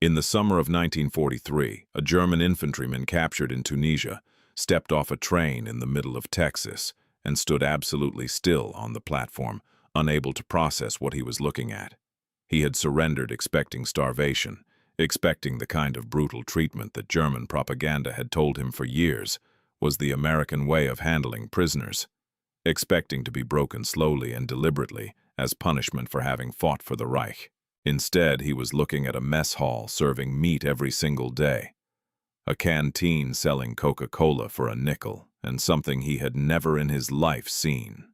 In the summer of 1943, a German infantryman captured in Tunisia stepped off a train in the middle of Texas and stood absolutely still on the platform, unable to process what he was looking at. He had surrendered expecting starvation, expecting the kind of brutal treatment that German propaganda had told him for years was the American way of handling prisoners, expecting to be broken slowly and deliberately as punishment for having fought for the Reich. Instead, he was looking at a mess hall serving meat every single day, a canteen selling Coca-Cola for a nickel, and something he had never in his life seen.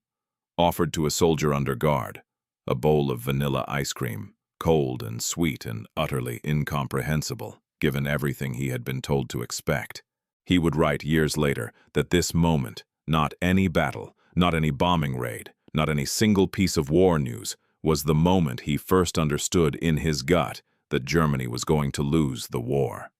Offered to a soldier under guard, a bowl of vanilla ice cream, cold and sweet and utterly incomprehensible, given everything he had been told to expect. He would write years later that this moment, not any battle, not any bombing raid, not any single piece of war news, was the moment he first understood in his gut that Germany was going to lose the war.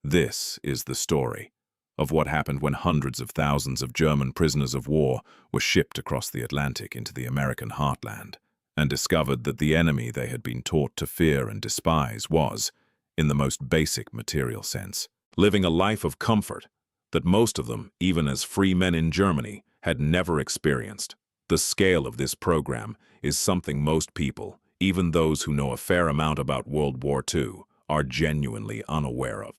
This is the story of what happened when hundreds of thousands of German prisoners of war were shipped across the Atlantic into the American heartland and discovered that the enemy they had been taught to fear and despise was, in the most basic material sense, living a life of comfort that most of them, even as free men in Germany, had never experienced. The scale of this program is something most people, even those who know a fair amount about World War II, are genuinely unaware of.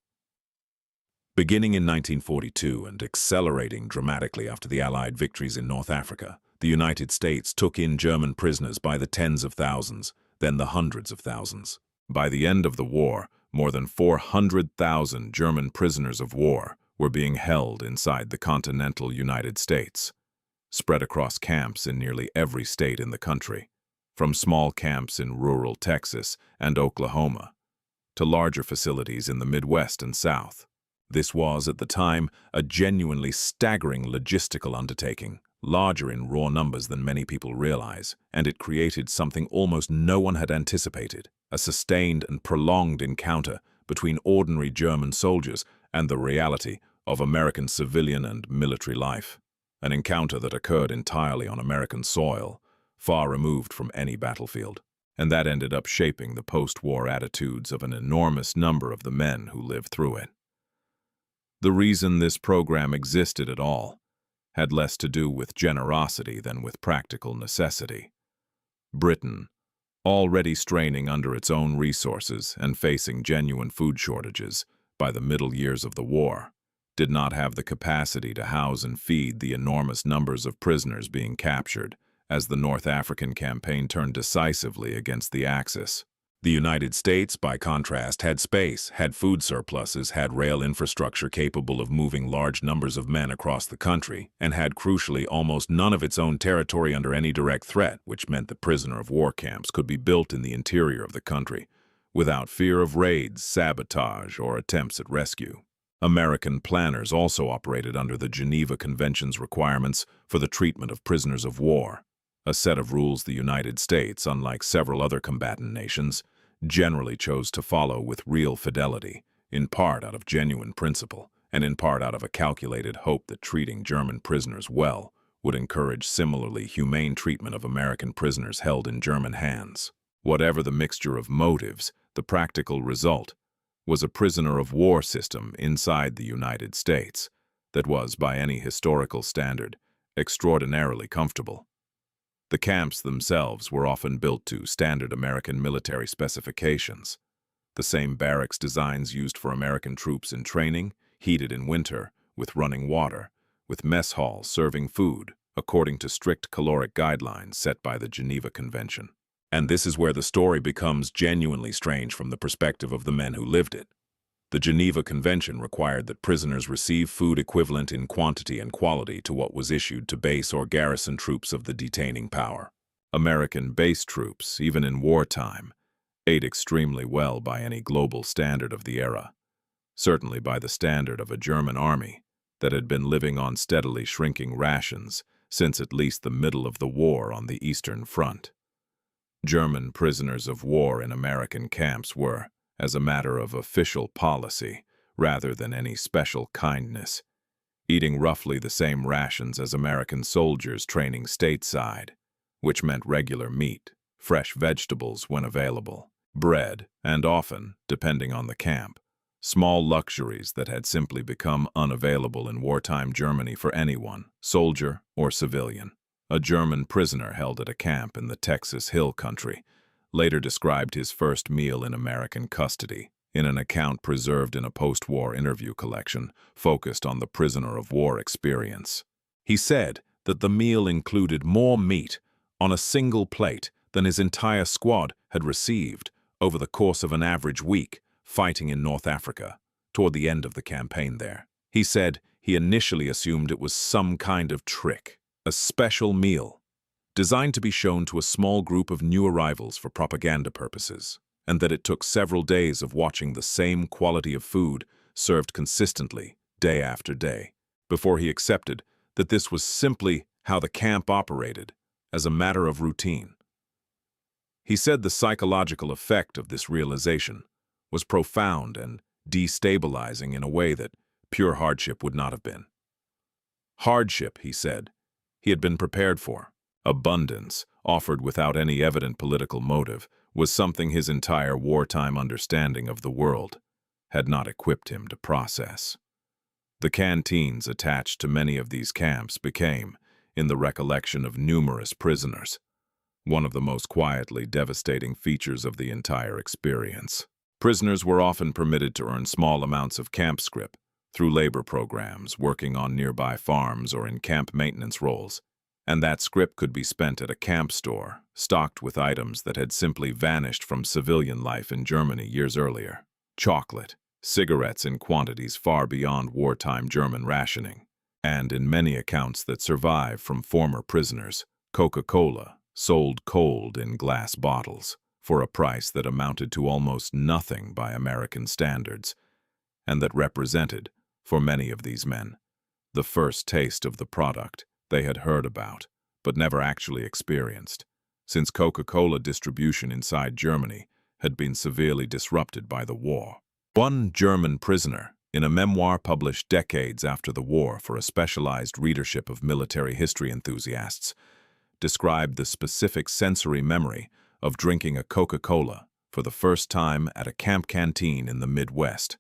Beginning in 1942 and accelerating dramatically after the Allied victories in North Africa, the United States took in German prisoners by the tens of thousands, then the hundreds of thousands. By the end of the war, more than 400,000 German prisoners of war were being held inside the continental United States, spread across camps in nearly every state in the country, from small camps in rural Texas and Oklahoma to larger facilities in the Midwest and South. This was, at the time, a genuinely staggering logistical undertaking, larger in raw numbers than many people realize, and it created something almost no one had anticipated, a sustained and prolonged encounter between ordinary German soldiers and the reality of American civilian and military life. An encounter that occurred entirely on American soil, far removed from any battlefield, and that ended up shaping the post-war attitudes of an enormous number of the men who lived through it. The reason this program existed at all had less to do with generosity than with practical necessity. Britain, already straining under its own resources and facing genuine food shortages by the middle years of the war, did not have the capacity to house and feed the enormous numbers of prisoners being captured as the North African campaign turned decisively against the Axis. The United States, by contrast, had space, had food surpluses, had rail infrastructure capable of moving large numbers of men across the country, and had, crucially, almost none of its own territory under any direct threat, which meant that prisoner of war camps could be built in the interior of the country without fear of raids, sabotage, or attempts at rescue. American planners also operated under the Geneva Convention's requirements for the treatment of prisoners of war, a set of rules the United States, unlike several other combatant nations, generally chose to follow with real fidelity, in part out of genuine principle, and in part out of a calculated hope that treating German prisoners well would encourage similarly humane treatment of American prisoners held in German hands. Whatever the mixture of motives, the practical result was a prisoner of war system inside the United States that was, by any historical standard, extraordinarily comfortable. The camps themselves were often built to standard American military specifications, the same barracks designs used for American troops in training, heated in winter, with running water, with mess halls serving food, according to strict caloric guidelines set by the Geneva Convention. And this is where the story becomes genuinely strange from the perspective of the men who lived it. The Geneva Convention required that prisoners receive food equivalent in quantity and quality to what was issued to base or garrison troops of the detaining power. American base troops, even in wartime, ate extremely well by any global standard of the era, certainly by the standard of a German army that had been living on steadily shrinking rations since at least the middle of the war on the Eastern Front. German prisoners of war in American camps were, as a matter of official policy, rather than any special kindness, eating roughly the same rations as American soldiers training stateside, which meant regular meat, fresh vegetables when available, bread, and often, depending on the camp, small luxuries that had simply become unavailable in wartime Germany for anyone, soldier or civilian. A German prisoner held at a camp in the Texas Hill Country later described his first meal in American custody in an account preserved in a post-war interview collection focused on the prisoner of war experience. He said that the meal included more meat on a single plate than his entire squad had received over the course of an average week fighting in North Africa, toward the end of the campaign there. He said he initially assumed it was some kind of trick, a special meal, designed to be shown to a small group of new arrivals for propaganda purposes, and that it took several days of watching the same quality of food served consistently, day after day, before he accepted that this was simply how the camp operated, as a matter of routine. He said the psychological effect of this realization was profound and destabilizing in a way that pure hardship would not have been. Hardship, he said, he had been prepared for. Abundance, offered without any evident political motive, was something his entire wartime understanding of the world had not equipped him to process. The canteens attached to many of these camps became, in the recollection of numerous prisoners, one of the most quietly devastating features of the entire experience. Prisoners were often permitted to earn small amounts of camp scrip through labor programs, working on nearby farms or in camp maintenance roles, and that scrip could be spent at a camp store, stocked with items that had simply vanished from civilian life in Germany years earlier. Chocolate, cigarettes in quantities far beyond wartime German rationing, and in many accounts that survive from former prisoners, Coca-Cola, sold cold in glass bottles, for a price that amounted to almost nothing by American standards, and that represented, for many of these men, the first taste of the product they had heard about, but never actually experienced, since Coca-Cola distribution inside Germany had been severely disrupted by the war. One German prisoner, in a memoir published decades after the war for a specialized readership of military history enthusiasts, described the specific sensory memory of drinking a Coca-Cola for the first time at a camp canteen in the Midwest.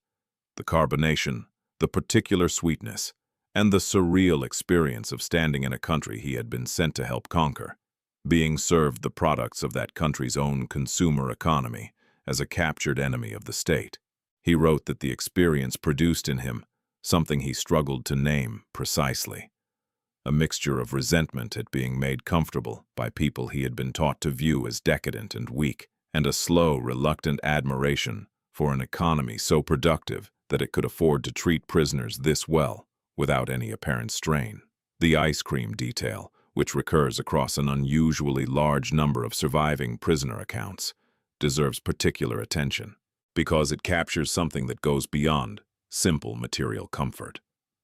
The carbonation, the particular sweetness, and the surreal experience of standing in a country he had been sent to help conquer, being served the products of that country's own consumer economy as a captured enemy of the state. He wrote that the experience produced in him something he struggled to name precisely. A mixture of resentment at being made comfortable by people he had been taught to view as decadent and weak, and a slow, reluctant admiration for an economy so productive that it could afford to treat prisoners this well without any apparent strain. The ice cream detail, which recurs across an unusually large number of surviving prisoner accounts, deserves particular attention because it captures something that goes beyond simple material comfort.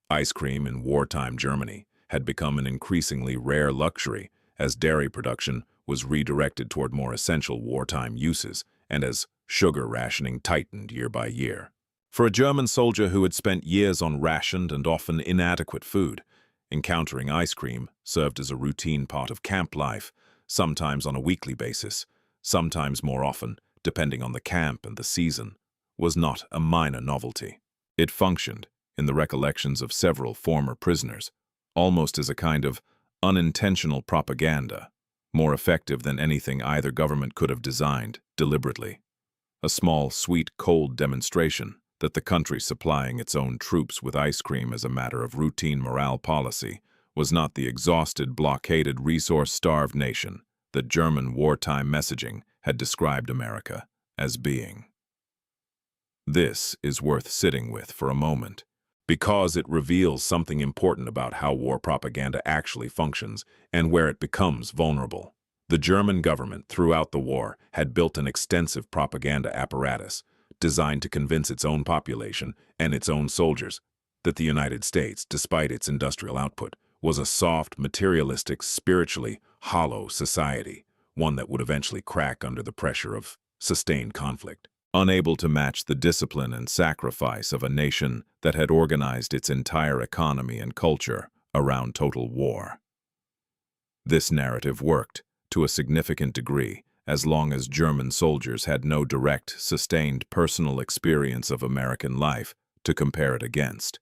Ice cream in wartime Germany had become an increasingly rare luxury as dairy production was redirected toward more essential wartime uses and as sugar rationing tightened year by year. For a German soldier who had spent years on rationed and often inadequate food, encountering ice cream served as a routine part of camp life, sometimes on a weekly basis, sometimes more often, depending on the camp and the season, was not a minor novelty. It functioned, in the recollections of several former prisoners, almost as a kind of unintentional propaganda, more effective than anything either government could have designed deliberately. A small, sweet, cold demonstration that the country supplying its own troops with ice cream as a matter of routine morale policy was not the exhausted, blockaded, resource-starved nation that German wartime messaging had described America as being. This is worth sitting with for a moment, because it reveals something important about how war propaganda actually functions and where it becomes vulnerable. The German government, throughout the war, had built an extensive propaganda apparatus designed to convince its own population and its own soldiers that the United States, despite its industrial output, was a soft, materialistic, spiritually hollow society, one that would eventually crack under the pressure of sustained conflict, unable to match the discipline and sacrifice of a nation that had organized its entire economy and culture around total war. This narrative worked, to a significant degree, as long as German soldiers had no direct, sustained personal experience of American life to compare it against.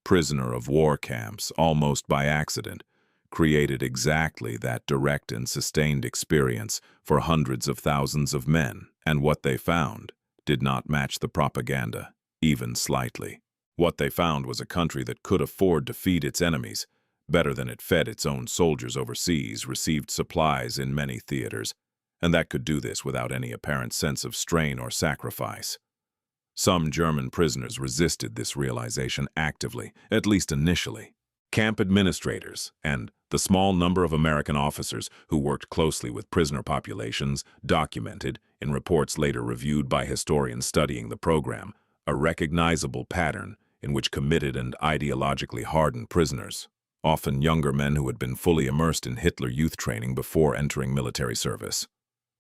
Prisoner of war camps, almost by accident, created exactly that direct and sustained experience for hundreds of thousands of men, and what they found did not match the propaganda, even slightly. What they found was a country that could afford to feed its enemies better than it fed its own soldiers overseas, received supplies in many theaters, and that could do this without any apparent sense of strain or sacrifice. Some German prisoners resisted this realization actively, at least initially. Camp administrators and the small number of American officers who worked closely with prisoner populations documented, in reports later reviewed by historians studying the program, a recognizable pattern in which committed and ideologically hardened prisoners, often younger men who had been fully immersed in Hitler youth training before entering military service,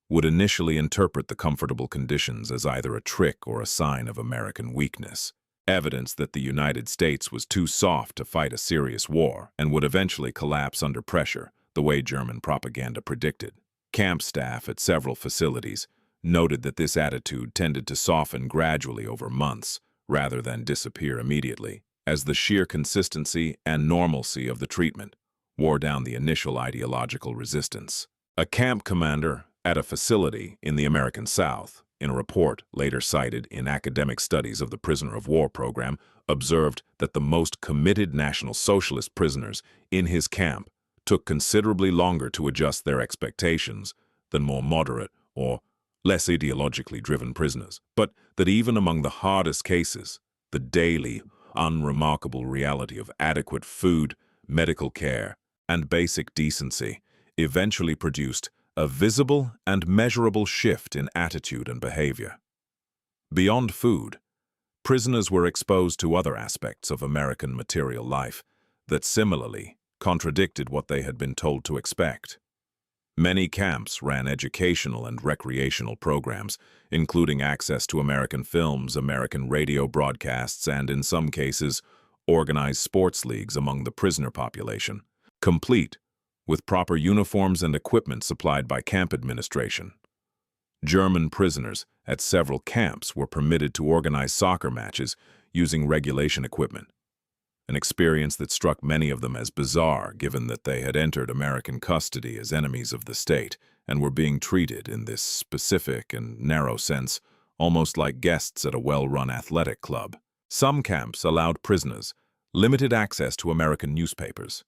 would initially interpret the comfortable conditions as either a trick or a sign of American weakness, evidence that the United States was too soft to fight a serious war and would eventually collapse under pressure, the way German propaganda predicted. Camp staff at several facilities noted that this attitude tended to soften gradually over months, rather than disappear immediately, as the sheer consistency and normalcy of the treatment wore down the initial ideological resistance. A camp commander at a facility in the American South, in a report later cited in academic studies of the prisoner of war program, observed that the most committed National Socialist prisoners in his camp took considerably longer to adjust their expectations than more moderate or less ideologically driven prisoners, but that even among the hardest cases, the daily, unremarkable reality of adequate food, medical care, and basic decency eventually produced a visible and measurable shift in attitude and behavior. Beyond food, prisoners were exposed to other aspects of American material life that similarly contradicted what they had been told to expect. Many camps ran educational and recreational programs, including access to American films, American radio broadcasts, and, in some cases, organized sports leagues among the prisoner population, complete with proper uniforms and equipment supplied by camp administration. German prisoners at several camps were permitted to organize soccer matches using regulation equipment, an experience that struck many of them as bizarre given that they had entered American custody as enemies of the state and were being treated in this specific and narrow sense almost like guests at a well-run athletic club. Some camps allowed prisoners limited access to American newspapers,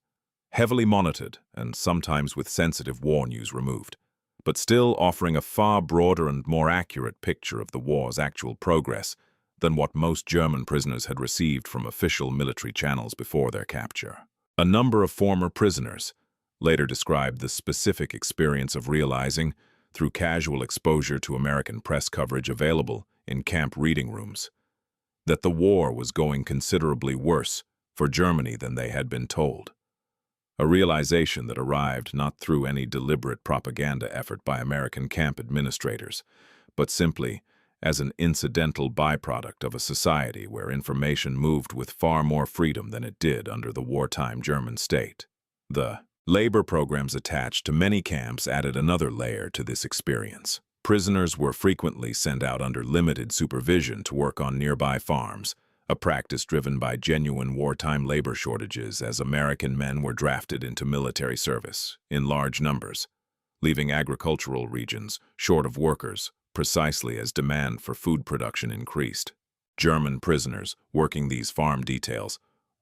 heavily monitored and sometimes with sensitive war news removed, but still offering a far broader and more accurate picture of the war's actual progress than what most German prisoners had received from official military channels before their capture. A number of former prisoners later described the specific experience of realizing, through casual exposure to American press coverage available in camp reading rooms, that the war was going considerably worse for Germany than they had been told. A realization that arrived not through any deliberate propaganda effort by American camp administrators, but simply as an incidental byproduct of a society where information moved with far more freedom than it did under the wartime German state. The labor programs attached to many camps added another layer to this experience. Prisoners were frequently sent out under limited supervision to work on nearby farms, a practice driven by genuine wartime labor shortages as American men were drafted into military service in large numbers, leaving agricultural regions short of workers precisely as demand for food production increased. German prisoners working these farm details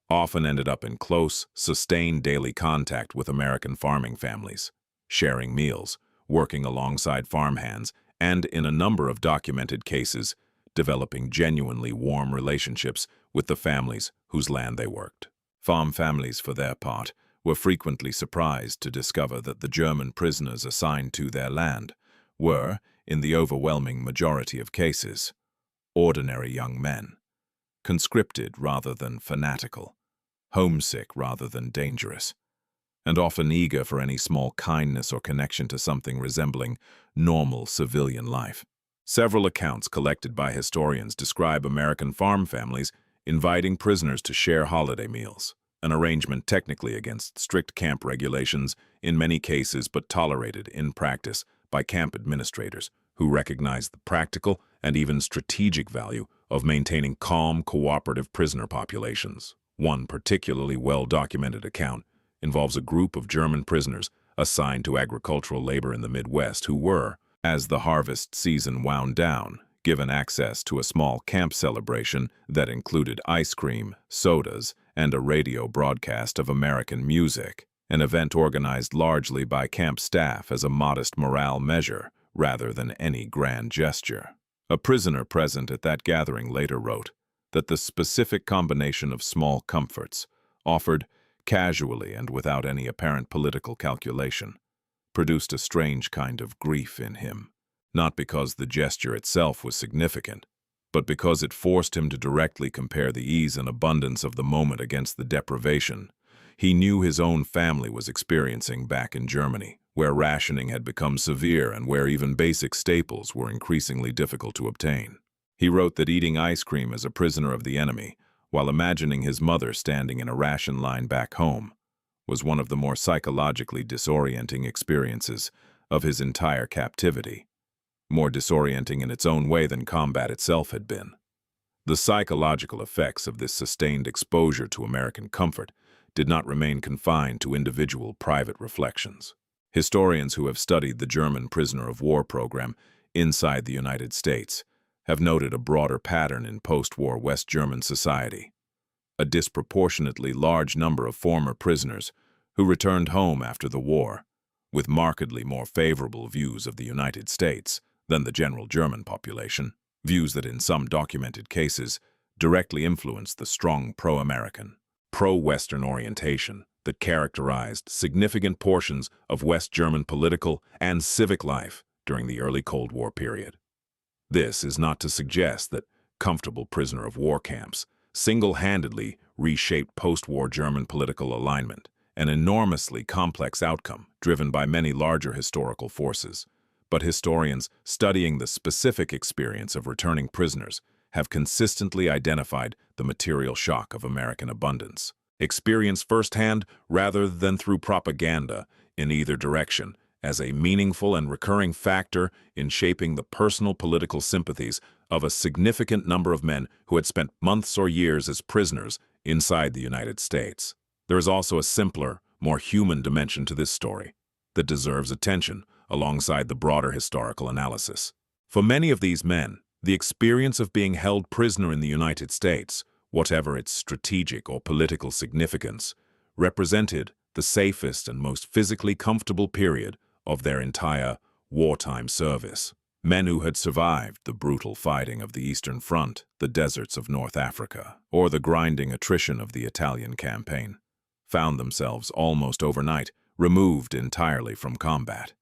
often ended up in close, sustained daily contact with American farming families, sharing meals, working alongside farmhands, and, in a number of documented cases, developing genuinely warm relationships with the families whose land they worked. Farm families, for their part, were frequently surprised to discover that the German prisoners assigned to their land were, in the overwhelming majority of cases, ordinary young men, conscripted rather than fanatical, homesick rather than dangerous, and often eager for any small kindness or connection to something resembling normal civilian life. Several accounts collected by historians describe American farm families inviting prisoners to share holiday meals, an arrangement technically against strict camp regulations in many cases but tolerated in practice by camp administrators who recognized the practical and even strategic value of maintaining calm, cooperative prisoner populations. One particularly well-documented account involves a group of German prisoners assigned to agricultural labor in the Midwest who were, as the harvest season wound down, given access to a small camp celebration that included ice cream, sodas, and a radio broadcast of American music, an event organized largely by camp staff as a modest morale measure rather than any grand gesture. A prisoner present at that gathering later wrote that the specific combination of small comforts, offered casually and without any apparent political calculation, produced a strange kind of grief in him, not because the gesture itself was significant, but because it forced him to directly compare the ease and abundance of the moment against the deprivation he knew his own family was experiencing back in Germany, where rationing had become severe and where even basic staples were increasingly difficult to obtain. He wrote that eating ice cream as a prisoner of the enemy, while imagining his mother standing in a ration line back home, was one of the more psychologically disorienting experiences of his entire captivity, more disorienting in its own way than combat itself had been. The psychological effects of this sustained exposure to American comfort did not remain confined to individual private reflections. Historians who have studied the German prisoner of war program inside the United States have noted a broader pattern in post-war West German society. A disproportionately large number of former prisoners who returned home after the war, with markedly more favorable views of the United States than the general German population, views that in some documented cases directly influenced the strong pro-American, pro-Western orientation that characterized significant portions of West German political and civic life during the early Cold War period. This is not to suggest that comfortable prisoner of war camps single-handedly reshaped post-war German political alignment, an enormously complex outcome driven by many larger historical forces. But historians studying the specific experience of returning prisoners have consistently identified the material shock of American abundance, experienced firsthand rather than through propaganda in either direction, as a meaningful and recurring factor in shaping the personal political sympathies of a significant number of men who had spent months or years as prisoners inside the United States. There is also a simpler, more human dimension to this story that deserves attention alongside the broader historical analysis. For many of these men, the experience of being held prisoner in the United States, whatever its strategic or political significance, represented the safest and most physically comfortable period of their entire wartime service. Men who had survived the brutal fighting of the Eastern Front, the deserts of North Africa, or the grinding attrition of the Italian campaign, found themselves almost overnight removed entirely from combat.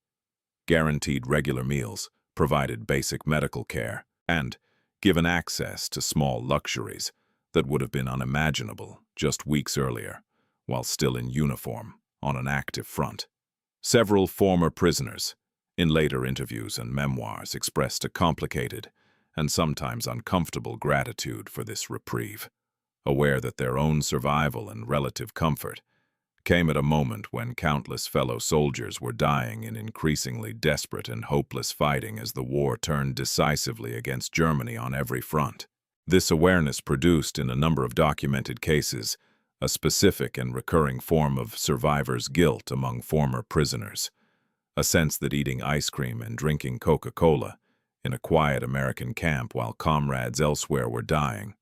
Guaranteed regular meals, provided basic medical care, and given access to small luxuries that would have been unimaginable just weeks earlier, while still in uniform on an active front. Several former prisoners, in later interviews and memoirs, expressed a complicated and sometimes uncomfortable gratitude for this reprieve, aware that their own survival and relative comfort came at a moment when countless fellow soldiers were dying in increasingly desperate and hopeless fighting as the war turned decisively against Germany on every front. This awareness produced, in a number of documented cases, a specific and recurring form of survivor's guilt among former prisoners, a sense that eating ice cream and drinking Coca-Cola in a quiet American camp while comrades elsewhere were dying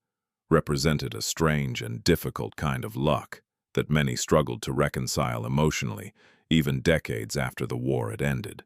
represented a strange and difficult kind of luck that many struggled to reconcile emotionally even decades after the war had ended.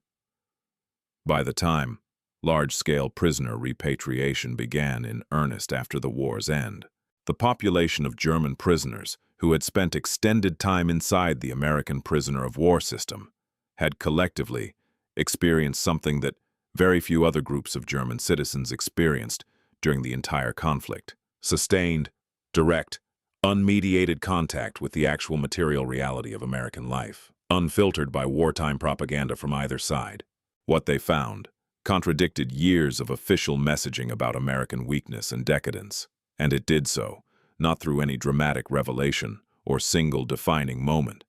By the time large-scale prisoner repatriation began in earnest after the war's end, the population of German prisoners who had spent extended time inside the American prisoner of war system had collectively experienced something that very few other groups of German citizens experienced during the entire conflict: sustained, direct, unmediated contact with the actual material reality of American life, unfiltered by wartime propaganda from either side. What they found contradicted years of official messaging about American weakness and decadence, and it did so not through any dramatic revelation or single defining moment,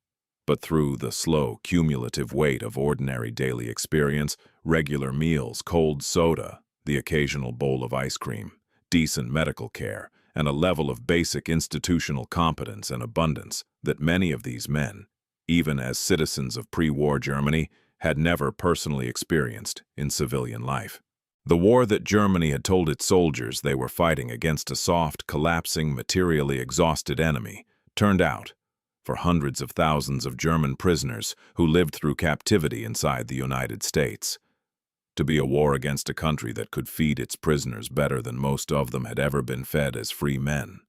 but through the slow, cumulative weight of ordinary daily experience, regular meals, cold soda, the occasional bowl of ice cream, decent medical care, and a level of basic institutional competence and abundance that many of these men, even as citizens of pre-war Germany, had never personally experienced in civilian life. The war that Germany had told its soldiers they were fighting against a soft, collapsing, materially exhausted enemy turned out, for hundreds of thousands of German prisoners who lived through captivity inside the United States, to be a war against a country that could feed its prisoners better than most of them had ever been fed as free men,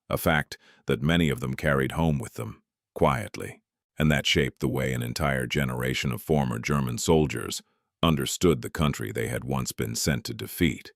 a fact that many of them carried home with them, quietly, and that shaped the way an entire generation of former German soldiers understood the country they had once been sent to defeat.